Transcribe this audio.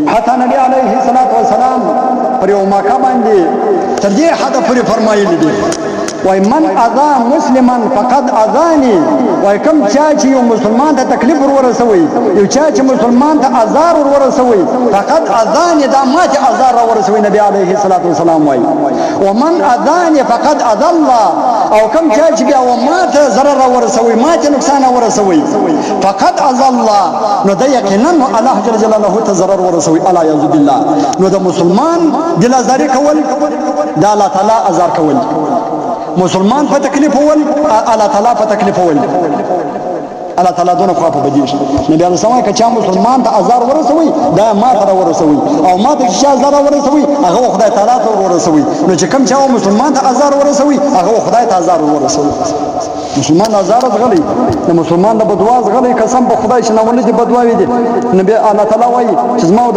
حتی نبی علیه الصلاة والسلام پر یو موقع باندې تر دې حده پورې فرمایلی دي وای من اذا مسلما فقد اذاني وای کوم چا چې یو مسلمان ته تکلیف ورسوي یو چا چې مسلمان ته ازار ورسوي فقد اذاني دا ما ته ازار ورسوي نبی علیه الصلاة والسلام وای ومن اذاني فقد اذى الله او کوم چا چې بیا ما ته ضرر ورسوي ما ته نقصان ورسوي فقد اذى الله نو دا یقینا الله جل جلاله ته ضرر ورسوي الا یعوذ بالله نو دا مسلمان دل ازاری کول دا الله تعالی ازار کول مسلمان په تکلیف ول الله تعالی په تکلیف ول الله تعالی دونه خو په بدیش نبی علیه السلام که چا مسلمان ته ازار ورسوي دا ما ته ورسوي او ما ته چې ازار ورسوي هغه خدای تعالی ته ورسوي نو چې کوم چا مسلمان ته ازار ورسوي هغه خدای ته ازار ورسوي مسلمان ازار غلي د مسلمان د بدواز غلي قسم په خدای چې نه ولې بدواوي دي نبی الله تعالی وایي چې زما